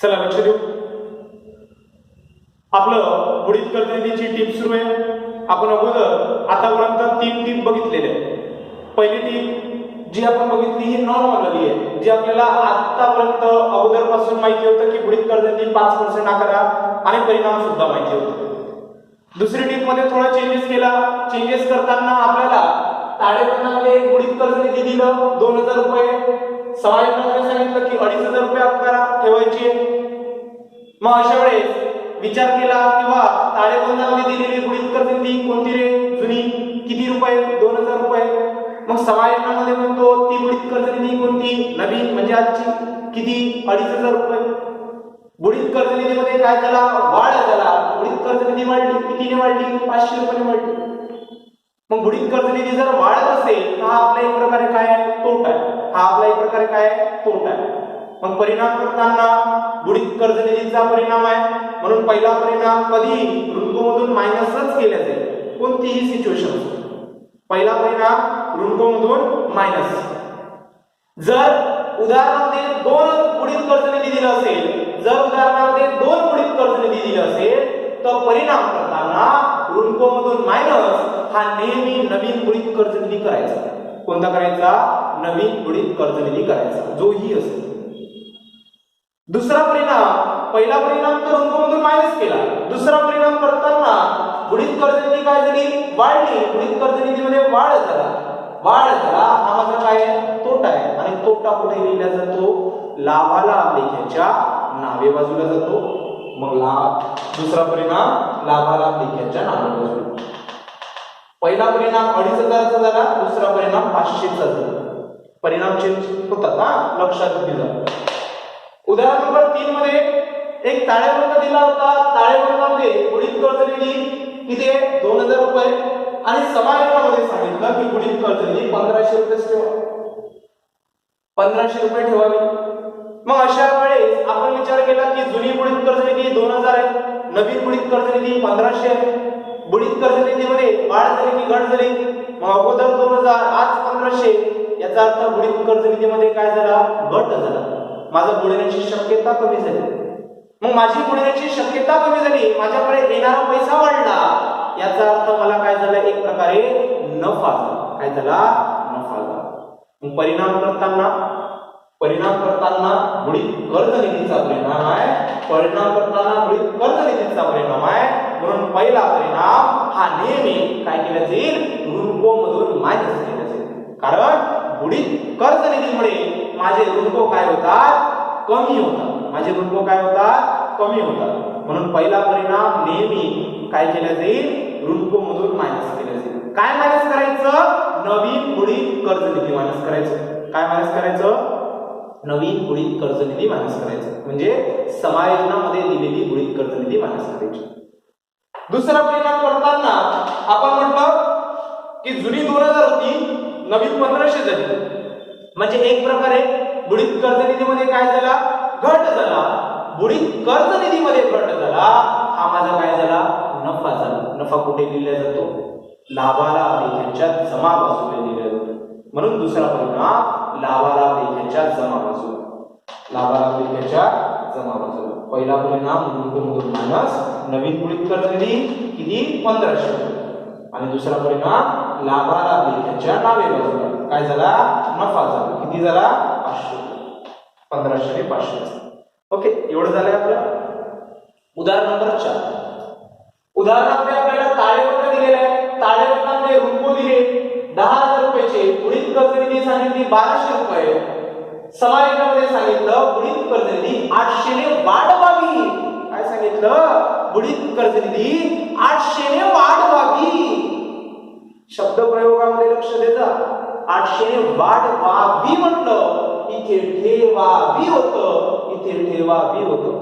चला लक्ष देऊ. आपलं बुडीत कर्जनिधीची टीप सुरू आहे. आपण अगोदर आतापर्यंत 3 टीप बघितलेल्या आहेत. पहिली टीप जी आपण बघितली ही नॉर्मल वाली आहे, जी आपल्याला आतापर्यंत अगोदरपासून माहिती होतं की बुडीत कर्जनिधी 5% आकारा आणि परिणाम सुद्धा माहिती होते. दुसरी टीप मध्ये थोडा चेंजेस केला. चेंजेस करताना आपल्याला ताळेबंदामध्ये एक बुडीत कर्जनिधी दिलं 2000 रुपये, समायोजनामध्ये सांगितलं की 2500 रुपये आकारा ठेवायचे. मग अशा वेळेस विचार केला किंवा ताळेबंदामध्ये दिलेली बुडीत कर्जनिधी कोणती रे? जुनी. किती रुपये? 2000 रुपये. मग समायोजनामध्ये म्हणतो ती बुडीत कर्जनिधी कोणती? नवीन म्हणजे आजची. किती? 2500 रुपये. बुडीत कर्जनिधीमध्ये काय झाला? वाढ झाला. बुडीत कर्जनिधी वाढली. कितीने वाढली? 500 रुपये वाढली. मग बुडीत कर्जनिधी जर वाढत असेल तर हा आपल्या एक प्रकारे काय आहे? तोटा आहे. हा आपला एक प्रकारे काय आहे? तोटा आहे. मग परिणाम करताना बुडीत कर्जनिधीचा परिणाम आहे म्हणून पहिला परिणाम कधी ऋणकोमधून मायनसच केला जाईल. कोणतीही सिच्युएशन पहिला परिणाम ऋणकोमधून मायनस. जर उदाहरणामध्ये 2 बुडीत कर्जनिधी दिलं असेल, जर उदाहरणामध्ये 2 बुडीत कर्जनिधी दिलं असेल तर परिणाम करताना ऋणकोमधून मायनस हा नेहमी नवीन बुडीत कर्जनिधी करायचा. कोणता करायचा? नवीन बुडीत कर्जनिधी करायचा, जोही असेल. दुसरा परिणाम, पहिला परिणाम तर ऋणकोमधून मायनस केला. दुसरा परिणाम करताना बुडीत कर्जनिधी काय झाली? वाढली. बुडीत कर्जनिधीमध्ये वाढ झाला. हा माझा काय आहे? तोटा आहे. आणि तोटा कुठे लिहिला जातो? लाभाला लेख्याच्या नावे बाजूला जातो. मग दुसरा परिणाम लाभाला लेख्याच्या नावे बाजूला. पहिला परिणाम 2500 चा झाला, दुसरा परिणाम 500 चा झाला. परिणाम चेंज होतात हा, लक्षात घ्या. उदाहरण नंबर 3 मध्ये एक ताळेबंद दिला होता. ताळेबंदामध्ये बुडीत कर्जनिधी किती आहे? 2000 रुपये आणि समायोजनामध्ये सांगितलं की बुडीत कर्जनिधी 1500 रुपये ठेवा. 1500 रुपये ठेवावी. मग अशा वेळेस आपण विचार केला की जुनी बुडीत कर्जनिधी 2000 आहे, नवीन बुडीत कर्जनिधी 1500 आहे. बुडीत कर्जनिधीमध्ये वाढ झाली की घट झाली? मग अगोदर 2000, आज 1500. याचा अर्थ बुडीत कर्जनिधीमध्ये काय झाला? घट झाला. माझं बुडण्याची शक्यता कमी झाली. मग माझी बुडण्याची शक्यता कमी झाली, माझ्याकडे येणारा पैसा वाढला. याचा अर्थ मला काय झालं? एक प्रकारे नफा झाला. काय झाला? नफा झाला. मग परिणाम करताना बुडीत कर्जनिधीचा परिणाम आहे. परिणाम करताना बुडीत कर्जनिधीचा परिणाम आहे म्हणून पहिला परिणाम हा नेहमी काय केला जाईल? ऋणकोमधून मायनस केला जाईल. कारण बुडीत कर्जनिधीमुळे माझे ऋणको काय होतात? कमी होतात. माझे ऋणको काय होतात? कमी होतात. म्हणून पहिला परिणाम नेहमी काय केला जाईल? ऋणकोमधून मायनस केला जाईल. काय मायनस करायचं? नवीन बुडीत कर्जनिधी मायनस करायचं. काय मायनस करायचं? नवीन बुडीत कर्जनिधी मायनस करायचं. म्हणजे समायोजनामध्ये दिलेली बुडीत कर्जनिधी मायनस करायची. दुसरा परिणाम करताना आपण म्हटलं की जुनी 2000 होती, नवीन 1500 झाली. म्हणजे एक प्रकारे बुडीत कर्जनिधीमध्ये काय झाला? घट झाला. बुडीत कर्जनिधीमध्ये घट झाला. हा माझा काय झाला? नफा झाला. नफा कुठे लिहिला जातो? लाभाला लेख्याच्या जमा बाजूला लिहिला जातो. म्हणून दुसरा परिणाम लाभाला लेख्याच्या जमा बाजूला. लाभाला लेख्याच्या जमा बाजूला. पहिला परिणाम ऋणकोमधून मायनस, नवीन बुडीत कर्जनिधी किती? 1500. आणि दुसरा परिणाम लाभाला लेख्याच्या नावे बाजूला काय झाला? नफा झाला. किती झाला? 500. 1500 ने 500. ओके, एवढं झालंय आपलं. उदाहरण नंबर 4. उदाहरणामध्ये आपल्याला ताळेबंद दिलेला आहे. ताळेबंदामध्ये ऋणको दिले 10000 रुपयाचे. बुडीत कर्जनिधी सांगितली 1200 रुपये. समायोजनामध्ये सांगितलं बुडीत कर्जनिधी 800 ने वाढवावी. काय सांगितलं? बुडीत कर्जनिधी 800 ने वाढवावी. शब्द प्रयोगामध्ये लक्ष देता. 800 ने वाढवावी म्हटलं, इथे ठेवावी होतं, इथे ठेवावी होतं,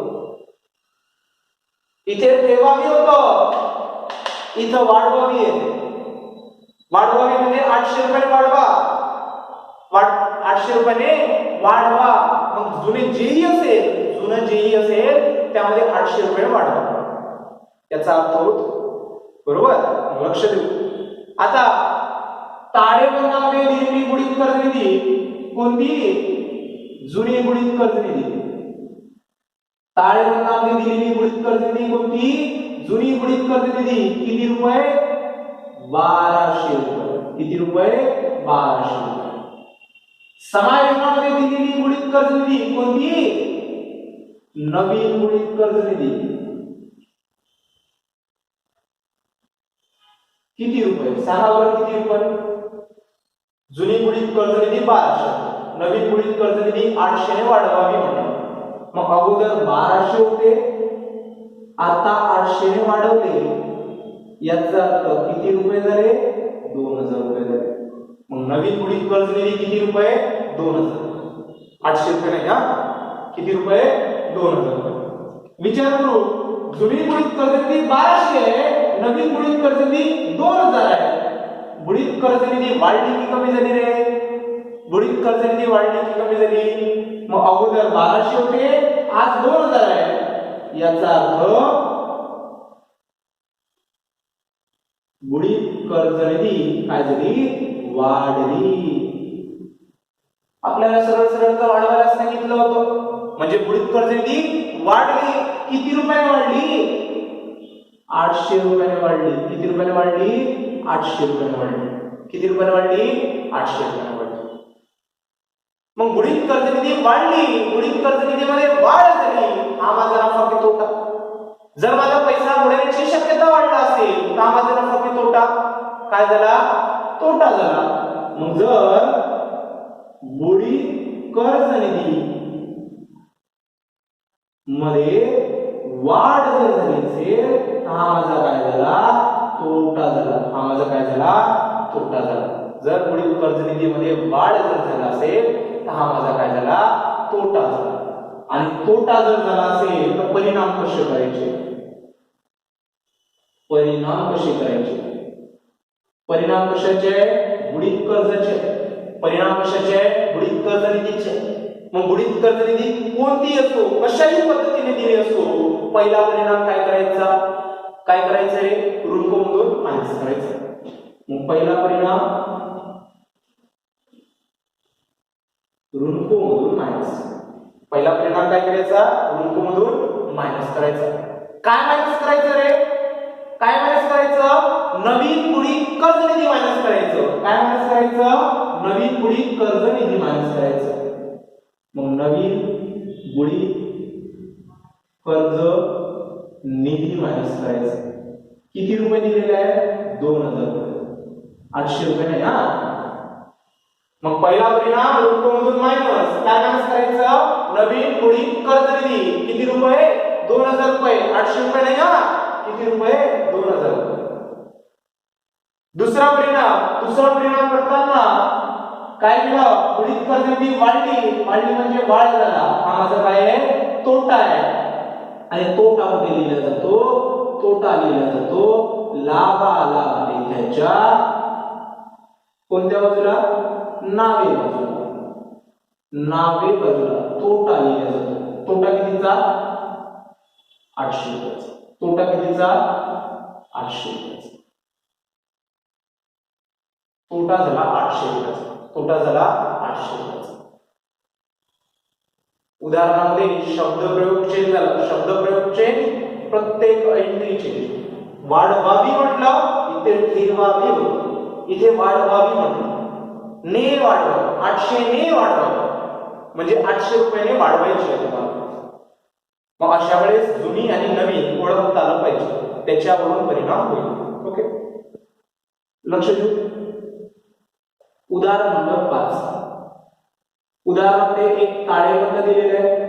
इथे ठेवावी होतं, इथं वाढवावी आहे. वाढवावी म्हणजे 800 रुपये वाढवा. 800 रुपयाने वाढवा. मग जुने जेही असेल, जुनं जेही असेल त्यामध्ये 800 रुपये वाढवा. याचा अर्थ होतो. बरोबर? लक्ष देऊ. आता ताळेबंदामध्ये दिलेली बुडीत कर्जनिधी कोणती? जुनी बुडीत कर्जनिधी. ताळेबंदामध्ये दिलेली बुडीत कर्ज निधी कोणती? जुनी बुडीत कर्ज निधी. किती रुपये? 1200 रुपये. किती रुपये? 1200 रुपये. समायोजनामध्ये दिलेली बुडीत कर्ज निधी कोणती? नवीन बुडीत कर्ज निधी. किती रुपये? सांगा बरं किती रुपये? जुनी बुडीत कर्ज निधी 1200, नवीन बुडीत कर्ज निधी 800 ने वाढवावी म्हणे. मग अगोदर 1200 होते, आता 800 ने वाढवले, याचा अर्थ किती रुपये झाले? 2000 रुपये झाले. मग नवीन बुडीत कर्ज निधी किती रुपये? 2000. 800 रुपये नाही हा, किती रुपये? 2000 रुपये. विचार करू, जुनी बुडीत कर्ज निधी 1200 आहे, नवीन बुडीत कर्ज निधी 2000 आहे. बुडीत कर्ज निधी वाढली की कमी झाली रे? बुडीत कर्ज निधी वाढली की कमी झाली? मग अगोदर 1200 होते, आज 2000 आहे. याचा अर्थ बुडीत कर्ज निधी काय झाली? वाढली. आपल्याला सरळ सरळ तर वाढवायला सांगितलं होतं, म्हणजे बुडीत कर्ज निधी वाढली. किती रुपयाने वाढली? 800 रुपयाने वाढली. किती रुपयाने वाढली? 800 रुपयाने वाढली. किती रुपयाने वाढली? 800 रुपयाने वाढली. मग बुडीत कर्ज निधी वाढली, बुडीत कर्ज निधीमध्ये वाढ झाली, हा माझा नफा की तोटा? जर माझा पैसा बुडण्याची शक्यता वाढला असेल तर हा माझा नफा की तोटा? काय झाला? तोटा झाला. मग जर बुडीत कर्ज निधी मध्ये वाढ जर झाली असेल, हा माझा काय झाला? तोटा झाला. हा माझा काय झाला? तोटा झाला. जर बुडीत कर्ज निधीमध्ये वाढ जर झाला असेल तर हा माझा काय झाला? तोटा झाला. आणि तोटा जर झाला असेल तर परिणाम कसे करायचे? परिणाम कसे करायचे? परिणाम कशाचे? बुडीत कर्जाचे. परिणाम कशाचे? बुडीत कर्ज निधीचे. मग बुडीत कर्ज निधी कोणती असो, कशाही पद्धतीने दिली असो, पहिला परिणाम काय करायचा? काय करायचं रे? ऋणकोमधून मायनस करायचं. मग पहिला परिणाम ऋणकोमधून मायनस. पहिला परिणाम काय करायचा? ऋणकोमधून मायनस करायचा. काय मायनस करायचं रे? काय मायनस करायचं? नवीन बुडीत कर्ज निधी मायनस करायचं. काय मायनस करायचं? नवीन बुडीत कर्ज निधी मायनस करायचं. मग नवीन बुडीत कर्ज निधी मायनस करायचं. किती रुपये दिलेले आहे? 2000 रुपये. 800 रुपये नाही हा. मग पहिला परिणाम ऋणकोमधून मायनस. काय मायनस करायचं? नवीन बुडीत कर्ज निधी. किती रुपये? 2000 रुपये. 800 रुपये नाही हा. किती रुपये? 2000 रुपये. दुसरा परिणाम करताना काय केलं? बुडीत कर्ज निधी वाढली. वाढली म्हणजे वाढ झाला. हा माझा काय आहे? तोटा आहे. आणि तोटा कुठे लिहिला जातो? तोटा लिहिला जातो लाभाला लेखाच्या कोणत्या बाजूला? नावे बाजूला. नावे बाजूला तोटा लिहिला जातो. तोटा कितीचा? 800 रुपयाचा. तोटा कितीचा? 800 रुपयाचा. तोटा झाला 800 रुपयाचा. तोटा झाला 800 रुपयाचा. उदाहरणामध्ये शब्दप्रयोग चेंज झाला. शब्दप्रयोग चेंज, प्रत्येक एंट्री चेंज. वाढवावी म्हटलं, इथे ठेवावी होती. इथे वाढवावी म्हटलं, ने वाढवावी. 800 ने वाढवावी म्हणजे 800 रुपयाने वाढवायची आहे तुम्हाला. मग अशा वेळेस जुनी आणि नवीन ओळखता आलं पाहिजे, त्याच्यावरून परिणाम होईल. ओके, लक्ष देऊ. उदाहरण नंबर 5. उदाहरणामध्ये एक ताळेबंद दिलेले आहे.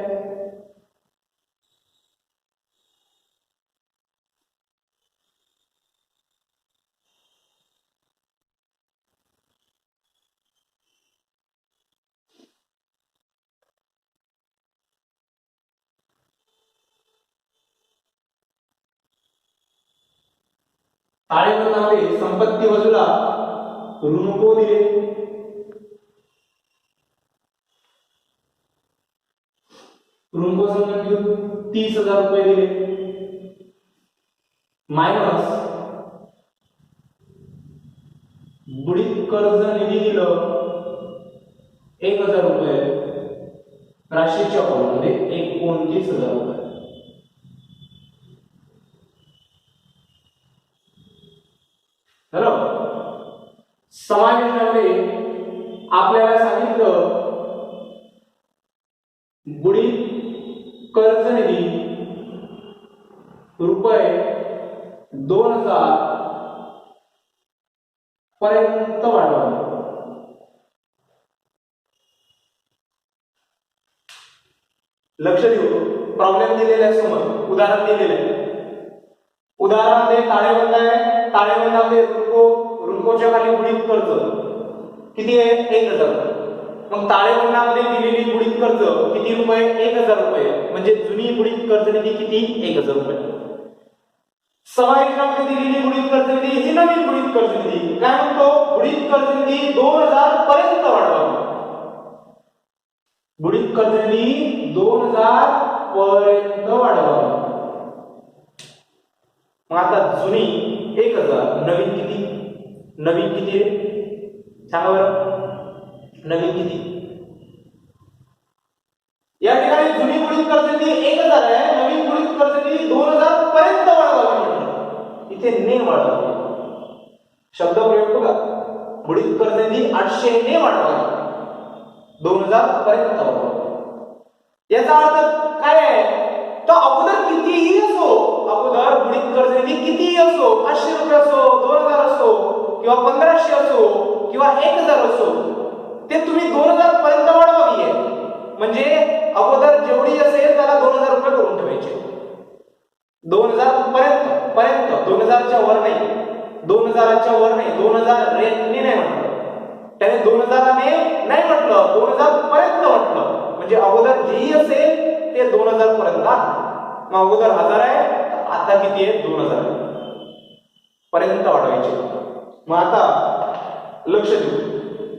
ताळेबंदामध्ये संपत्ती बाजूला ऋणको दिले. ऋणको संबंधी 30,000 रुपये दिले मायनस बुडीत कर्ज निधी दिलं 1,000 रुपये. राशीच्या कॉलममध्ये 29,000 रुपये. समायोजनामध्ये आपल्याला सांगितलं बुडीत कर्ज निधी रुपये 2000 पर्यंत वाढवावा. लक्ष देऊ, प्रॉब्लेम दिलेला आहे समोर, उदाहरण दिलेलं आहे. उदाहरणामध्ये ताळेबंद आहे, ताळेबंदामध्ये ऋणकोच्या खाली बुडीत कर्ज किती आहे? 1000. मग ताळेबंदामध्ये दिलेली बुडीत कर्ज किती रुपये? 1000 रुपये. म्हणजे जुनी बुडीत कर्ज निधी किती? 1000 रुपये. समायोजनामध्ये दिलेली बुडीत कर्ज निधी ही नवीन बुडीत कर्ज निधी काय म्हणतो? बुडीत कर्ज निधी 2000 पर्यंत वाढवावा. बुडीत कर्ज निधी 2000 पर्यंत वाढवावा. मग आता जुनी 1000, नवीन किती? नवीन किती आहे सांगा बरं? नवीन किती? या ठिकाणी जुनी बुडीत कर्ज निधी 1000 आहे, नवीन बुडीत कर्ज निधी 2000 पर्यंत वाढवावी म्हटलं. इथे ने वाढवावी शब्द प्रयोग बघा. बुडीत कर्ज निधी 800 ने वाढवावी, 2000 पर्यंत वाढवावी. याचा अर्थ काय आहे? तो अगोदर कितीही असो, अगोदर बुडीत कर्ज निधी कितीही असो, 500 रुपये असो, 2000 असो किंवा 1500 असो किंवा 1000 असो, ते तुम्ही 2000 पर्यंत वाढवावी आहे. म्हणजे अगोदर जेवढी असेल त्याला 2000 रुपये करून ठेवायचे. 2000 पर्यंत, पर्यंत 2000 च्या वर नाही, 2000 च्या वर नाही, 2000 ने नाही म्हटलं, त्याने 2000 ने नाही म्हटलं, 2000 पर्यंत म्हटलं. म्हणजे अगोदर जेही असेल ते 2000 पर्यंत. मग अगोदर 1000 आहे, आता किती आहे? 2000 पर्यंत वाढवायचे. मग आता लक्ष देऊ,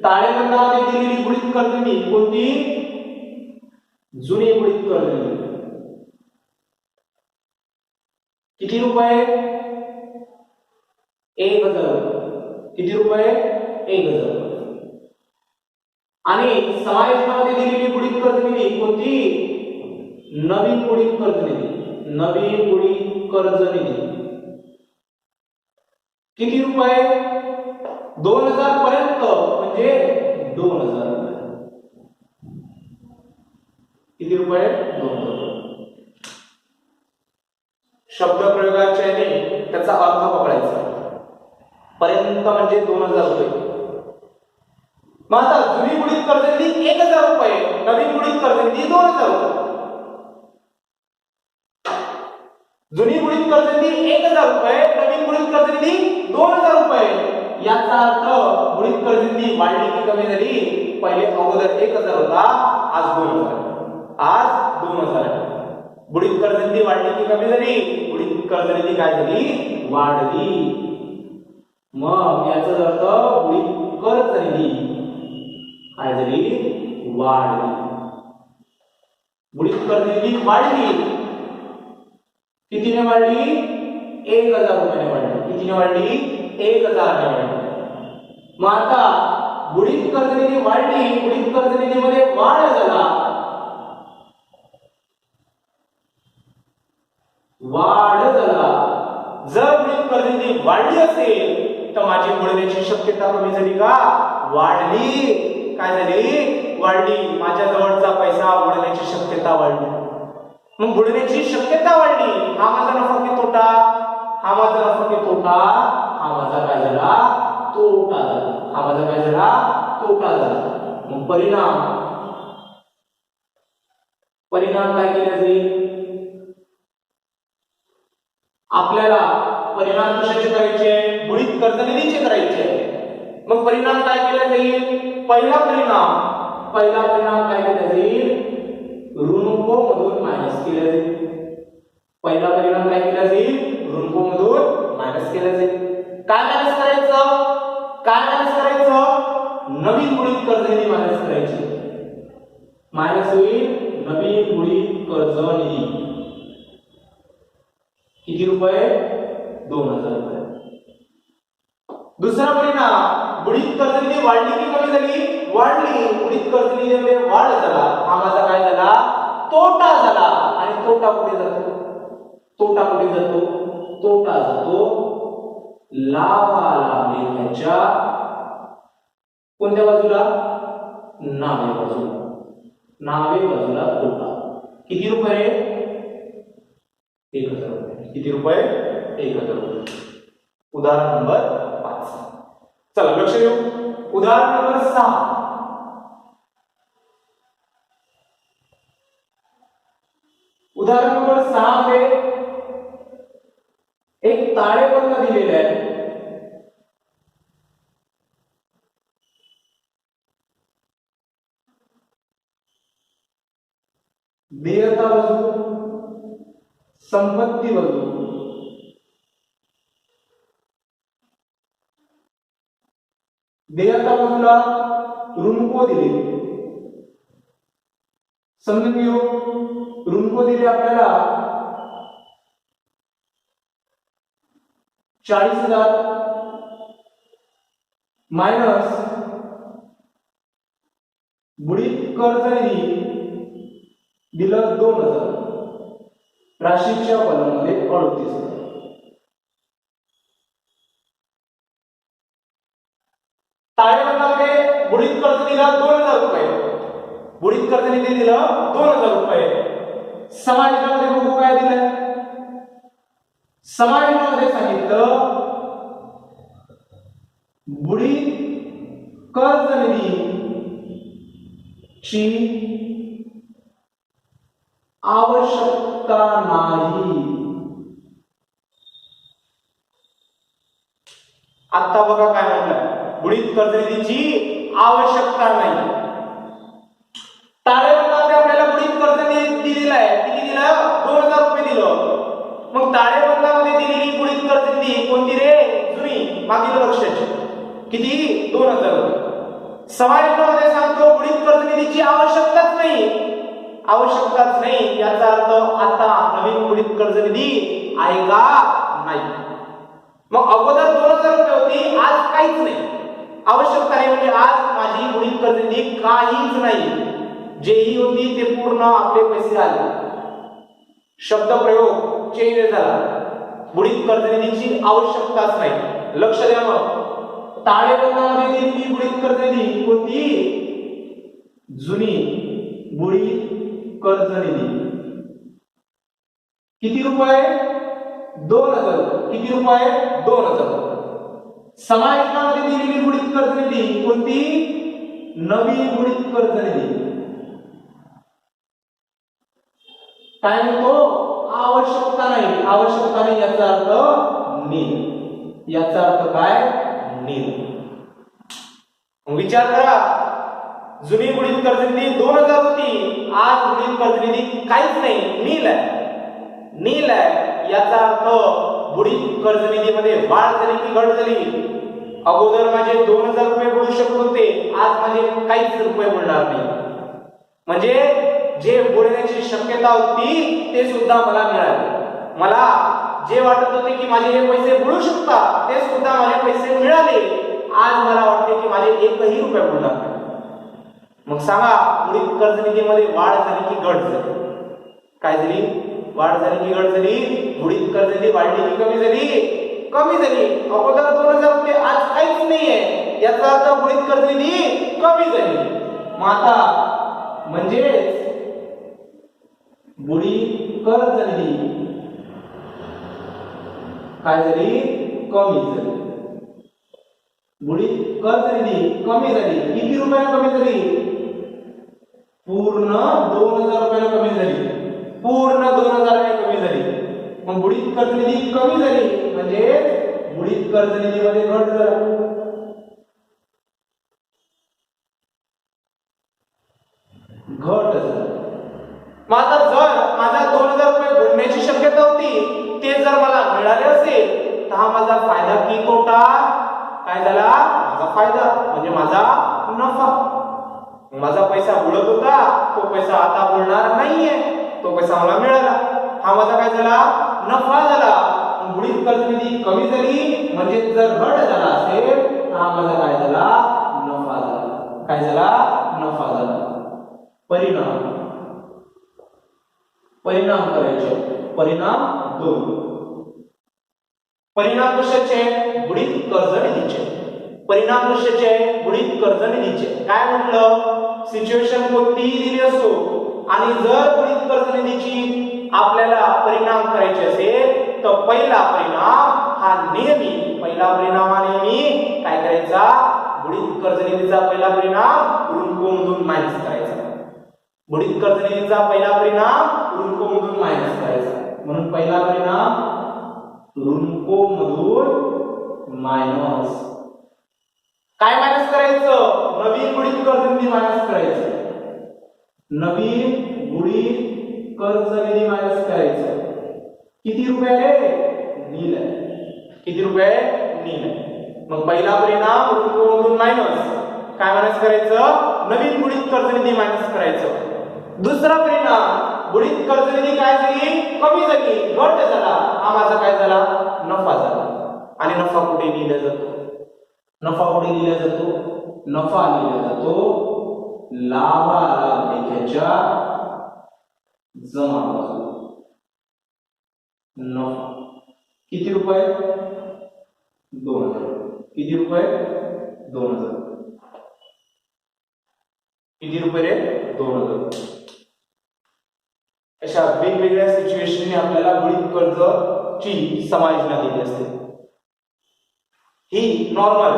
ताळेबंदामध्ये दिलेली बुडीत कर्ज निधी कोणती? जुनी बुडीत कर्ज निधी किती रुपये? 1000. किती रुपये? 1000. आणि समायोजनामध्ये दिलेली बुडीत कर्ज निधी कोणती? नवीन बुडीत कर्ज निधी. नवीन बुडीत कर्ज निधी किती रुपये? 2000 पर्यंत, म्हणजे 2000 रुपये. किती रुपये? 2000. शब्द प्रयोगाच्या त्याचा अर्थ पकडायचा. पर्यंत म्हणजे 2000 रुपये. मग आता जुनी बुडीत कर्ज निधी 1000 रुपये, नवीन बुडीत कर्ज निधी 2000 रुपये. जुनी बुडीत कर्ज निधी 1000 रुपये, नवीन बुडीत कर्ज निधी 2000 रुपये. याचा अर्थ बुडीत कर्ज निधी वाढली की कमी झाली? पहिले अगोदर 1000 होता, आज 2000. आज 2000. बुडीत कर्ज निधी वाढली की कमी झाली? बुडीत कर्ज निधी काय झाली? वाढली. मग याचा अर्थ बुडीत कर्ज निधी काय झाली? वाढली. बुडीत कर्ज निधी वाढली. कितीने वाढली? 1000 रुपयाने वाढली. कितीने वाढली? 1000 ने वाढली. मग आता बुडीत कर्ज निधी वाढली, बुडीत कर्ज निधीमध्ये वाढ झाला, वाढ झाला. जर बुडीत कर्ज निधी वाढली असेल तर माझी बुडण्याची शक्यता कमी झाली का? वाढली. काय झाली? वाढली. माझ्या जवळचा पैसा बुडण्याची शक्यता वाढली. मग बुडण्याची शक्यता वाढली. हा माझा नफा की तोटा? हा माझा नफा की तोटा? हा माझा काय झाला? तोटा झाला. हा माझा काय झाला? तोटा झाला. मग परिणाम काय केला जाईल? आपल्याला परिणाम कशाचे करायचे? बुडीत कर्ज निधीचे करायचे. मग परिणाम काय केला जाईल? पहिला परिणाम काय केला जाईल? ऋणको मधून मायनस केला जाईल. पहिला परिणाम काय केला जाईल? ऋणको मधून मायनस केला जाईल. काय मायनस करायचं? काय मायनस करायचं? नवीन बुडीत कर्ज निधी मायनस करायची. मायनस होईल नवीन बुडीत कर्ज निधी. किती रुपये? 2000 रुपये. दुसरा परिणाम, बुडीत कर्ज निधी वाढली की कमी झाली? वाढली. बुडीत कर्ज निधीमध्ये वाढ झाला. हा माझा काय झाला? तोटा झाला. आणि तोटा कुठे जातो? तोटा कुठे जातो? तोटा जातो लाभाला देण्याच्या कोणत्या बाजूला? नावे बाजूला. नावे बाजूला तोटा. किती रुपये? 1000 रुपये. किती रुपये? 1000 रुपये. उदाहरण नंबर 5. चला लक्ष देऊ. उदाहरण नंबर 6. उदाहरण नंबर 6 मध्ये एक ताळेबंद दिलेले आहे. देयता बाजू, संपत्ती बाजू. देयता बाजूला ऋणको दिले. समजून घेऊ. ऋणको दिले आपल्याला 40,000 मायनस बुडीत कर्ज निधी दिलं 2,000. राशीच्या कॉलममध्ये 38,000. ताळेबंदामध्ये बुडीत कर्ज दिलं 2,000 रुपये. बुडीत कर्ज निधी दिलं 2,000 रुपये. समायोजनामध्ये बघू काय दिलं. समायोजनामध्ये सांगितलं बुडीत कर्ज निधी ची आवश्यकता नाही. आता बघा काय म्हटलं. बुडीत कर्ज निधीची आवश्यकता नाही. ताळेबंदामध्ये आपल्याला बुडीत कर्ज निधी दिलाय. किती दिलं? 2,000 रुपये दिलं. मग ताळेबंदामध्ये दिलेली बुडीत कर्ज निधी कोणती रे? जुनी, मागील वर्षाची. किती? 2,000 रुपये. समायोजनामध्ये सांगतो बुडीत कर्ज निधीची आवश्यकताच नाही. आवश्यकताच नाही याचा अर्थ आता नवीन बुडीत कर्ज निधी आहे का? नाही. मग अगोदर 2,000 रुपये होती, आज काहीच नाही. आवश्यकता नाही म्हणजे आज माझी बुडीत कर्ज निधी काहीच नाही. जेही होती ते पूर्ण आपले पैसे आले. शब्द प्रयोग चेंज झाला. बुडीत कर्ज निधीची आवश्यकताच नाही. लक्ष द्या. मग ताळेबंदामध्ये दिलेली बुडीत कर्ज निधी कोणती? जुनी बुडीत कर्ज निधी. किती रुपये? 2,000. किती रुपये? 2,000. समायोजनामध्ये दिलेली बुडीत कर्ज निधी कोणती? नवी बुडीत कर्ज निधी. काय म्हणतो? आवश्यकता नाही. आवश्यकता नाही याचा अर्थ नील. याचा अर्थ काय? नील. विचार करा. जुनी बुडीत कर्ज निधी 2,000 होती, आज बुडीत कर्ज निधी काहीच नाही, नील आहे. नील आहे याचा अर्थ बुडीत कर्ज निधीमध्ये वाढ झाली की घट झाली? अगोदर माझे 2,000 रुपये बुडू शकत होते, आज माझे काहीच रुपये बुडणार नाही. म्हणजे जे बुडण्याची शक्यता होती ते सुद्धा मला मिळाले. मला जे वाटत होते की माझे हे पैसे बुडू शकतात ते सुद्धा माझे पैसे मिळाले. आज मला वाटते की माझे एकही रुपये बुडणार नाही. मग सांगा बुडीत कर्ज निधीमध्ये वाढ झाली की घट झाली? काय झाली? वाढ झाली की घट झाली? बुडीत कर्ज निधी वाढली की कमी झाली? कमी झाली. अगोदर 2,000 रुपये, आज काहीच नाहीये याचा अर्थ बुडीत कर्ज निधी कमी झाली. मग आता म्हणजे बुडीत कर्ज निधी काय झाली? कमी झाली. बुडीत कर्ज निधी कमी झाली. किती रुपयाला कमी झाली? पूर्ण 2,000 रुपयाला कमी झाली. पूर्ण 2,000 ने कमी झाली. मग बुडीत कर्ज निधी कमी झाली म्हणजे बुडीत कर्ज निधीमध्ये घट झाली. घट झाली. मग आता जर माझा 2,000 रुपये बुडण्याची शक्यता होती ते जर मला मिळाले असेल तर हा माझा फायदा की तोटा? काय झाला? माझा फायदा म्हणजे माझा नफा. माझा पैसा बुडत होता, तो पैसा आता बुडणार नाहीये, तो पैसा मला मिळाला. हा माझा काय झाला? नफा झाला. बुडीत कर्ज निधी कमी झाली म्हणजे जर घट झाला असेल तर हा माझा काय झाला? नफा झाला. काय झाला? नफा झाला. परिणाम परिणाम करायचे. परिणाम 2. परिणाम कशाचे? बुडीत कर्ज निधीचे. परिणाम कशाचे आहे? बुडीत कर्ज निधीचे. काय म्हटलं? सिच्युएशन कोणतीही दिली असो आणि जर बुडीत कर्ज निधीची आपल्याला परिणाम करायचे असेल तर पहिला परिणाम हा नेहमी काय करायचा? बुडीत कर्ज निधीचा पहिला परिणाम ऋण को मधून मायनस करायचा. बुडीत कर्ज निधीचा पहिला परिणाम ऋण को मधून मायनस करायचा. म्हणून पहिला परिणाम ऋण को मधून मायनस. काय मायनस करायचं? नवीन बुडीत कर्ज निधी मायनस करायचं. नवीन बुडीत कर्ज निधी मायनस करायचं. किती रुपये आहे? नील आहे. किती रुपये? नील आहे. मग पहिला परिणाम ऋण को मधून मायनस. काय मायनस करायचं? नवीन बुडीत कर्ज निधी मायनस करायचं. दुसरा परिणाम बुडीत कर्ज निधी काय झाली? कमी झाली, घट झाला. हा माझा काय झाला? नफा झाला. आणि नफा कुठे लिहिला जातो? नफा कुठे लिहिला जातो? नफा लिहिला जातो लाभाला लेख्याच्या जमा बाजूला. नफा किती रुपये? 2000. किती रुपये? 2000. किती रुपये रे? 2000. अशा वेगवेगळ्या सिच्युएशनने आपल्याला बुडीत कर्जची समायोजना दिली असते. ही नॉर्मल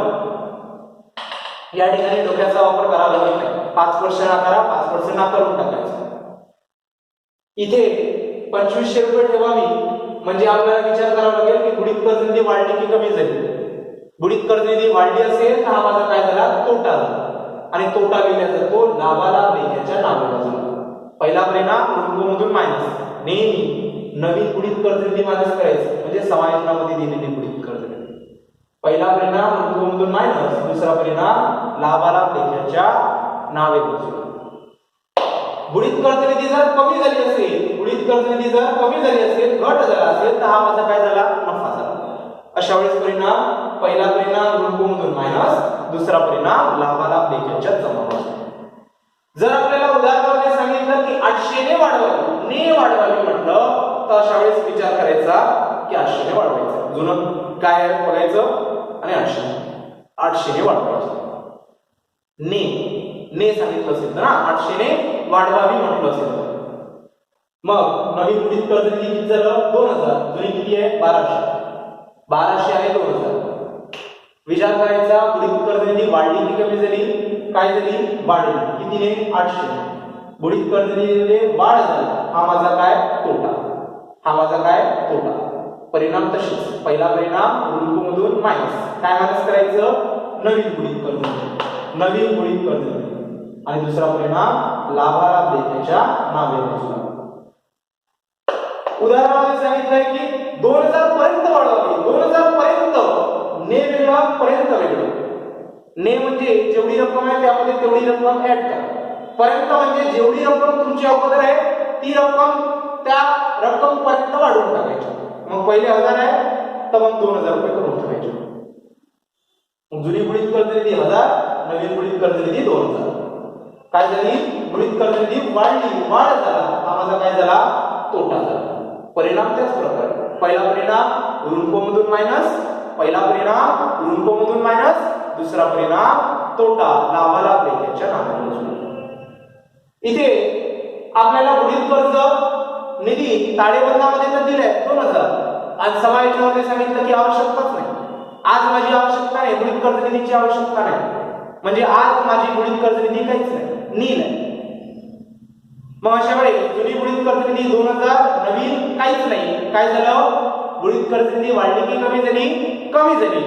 या ठिकाणी डोक्याचा वापर करावा लागत नाही. 5% आकारा 5% आकारून टाकायचं. इथे 2500 रुपये ठेवावी म्हणजे आपल्याला विचार करावा लागेल की बुडीत कर्ज निधी वाढली की कमी झाली. बुडीत कर्ज निधी वाढली असेल तर हा माझा काय झाला? तोटा झाला. आणि तोटा लिहिला जातो लाभाला लेख्याच्या डाव्या बाजूला. पहिला परिणाम ऋण को मधून मायनस. नेहमी नवीन बुडीत कर्ज निधी मायनस करायचं म्हणजे समायोजनामध्ये दिलेली बुडीत कर्ज निधी. पहिला परिणाम ऋण को मधून मायनस. दुसरा परिणाम लाभाला लेख्याच्या डाव्या बाजूला. बुडीत कर्ज निधी जर कमी झाली असेल, बुडीत कर्ज निधी जर कमी झाली असेल, घट झाला असेल तर हा माझा काय झाला? नफा झाला. अशा वेळेस परिणाम पहिला परिणाम ऋण को मधून मायनस, दुसरा परिणाम लाभाला लेख्याच्या जमा बाजूला. जर आपल्याला उदाहरणामध्ये सांगितलं की 800 ने वाढवावी म्हटलं तर अशा वेळेस विचार करायचा की 800 ने वाढवायचं. जुनं काय आहे बघायचं आणि 800 ने वाढवायचं. ने सांगितलं असेल तर ना 800 ने वाढवावी म्हटलं असेल तर मग नवीन बुडीत कर्ज निधी किती झालं? 2000. जुनी किती आहे? 1200 आहे 2000. विचार करायचा बुडीत कर्ज निधी वाढली की कमी झाली? काय झाली? वाढली. कितीने? 800. बुडीत कर्ज निधीमध्ये वाढ झाली. हा माझा काय? तोटा. हा माझा काय? तोटा. परिणाम तसेच. पहिला परिणाम ऋण को मधून मायनस. काय मायनस करायचं? नवीन बुडीत कर्ज निधी. नवीन बुडीत कर्ज निधी. आणि दुसरा परिणाम लाभाला लेख्याच्या डाव्या बाजूला. उदाहरणामध्ये सांगितलंय की 2000 पर्यंत वाढवावी. 2000 पर्यंत. ने वेगळा, पर्यंत वेगळं. ने म्हणजे जेवढी रक्कम आहे त्यामध्ये तेवढी रक्कम ऍड करा. पर्यंत म्हणजे जेवढी रक्कम तुमची अगोदर आहे ती रक्कम त्या रक्कम पर्यंत वाढवून टाकायची. मग पहिले 1000 आहे तर मग 2000 रुपये करून ठेवायचे. मग जुनी बुडीत कर्ज निधी 1000, नवीन बुडीत कर्ज निधी 2000. काय झाली? बुडीत कर्ज निधी वाढली, वाढ झाला. हा माझा काय झाला? तोटा झाला. परिणाम त्याच प्रकारे. पहिला परिणाम ऋण को मधून मायनस. पहिला परिणाम ऋण को मधून मायनस, दुसरा परिणाम तोटा लाभाला लेख्याच्या डाव्या बाजूला. इथे आपल्याला बुडीत कर्ज निधी ताळेबंदामध्ये तर दिलाय 2000 आणि समायोजनामध्ये सांगितलं की आवश्यकताच नाही. आज माझी आवश्यकता नाही, बुडीत कर्ज निधीची आवश्यकता नाही. म्हणजे आज माझी बुडीत कर्ज निधी काहीच नाही, नील आहे. मग अशा वेळी जुनी बुडीत कर्ज निधी 2000, नवीन काहीच नाही. काय झालं? बुडीत कर्ज निधी वाढली की कमी झाली? कमी झाली.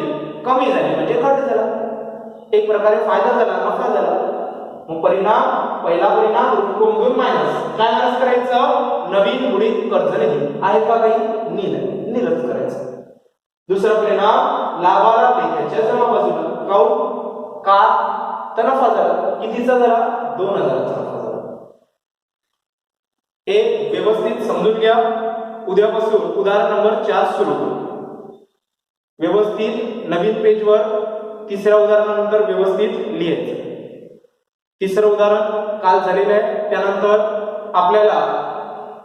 कमी झाली म्हणजे घट झाला. एक प्रकारे फायदा झाला, नफा झाला. मग परिणाम पहिला परिणाम ऋण को मधून मायनस. काय मायनस करायचं? नवीन बुडीत कर्ज निधी आहे का काही? नील आहे, नीलच करायचं. दुसरा परिणाम लाभाला लेख्याच्या जमा बाजूला. का? तर नफा झाला. कितीचा झाला? 2000 चा नफा झाला. हे व्यवस्थित समजून घ्या. उद्यापासून उदाहरण नंबर 4 सुरू करू. व्यवस्थित नवीन पेजवर तिसऱ्या उदाहरणानंतर व्यवस्थित लिहायचं. तिसरं उदाहरण काल झालेलं आहे. त्यानंतर आपल्याला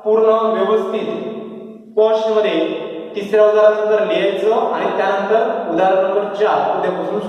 पूर्ण व्यवस्थित पोस्ट मध्ये तिसऱ्या उदाहरणानंतर लिहायचं आणि त्यानंतर उदाहरण नंबर 4 उद्यापासून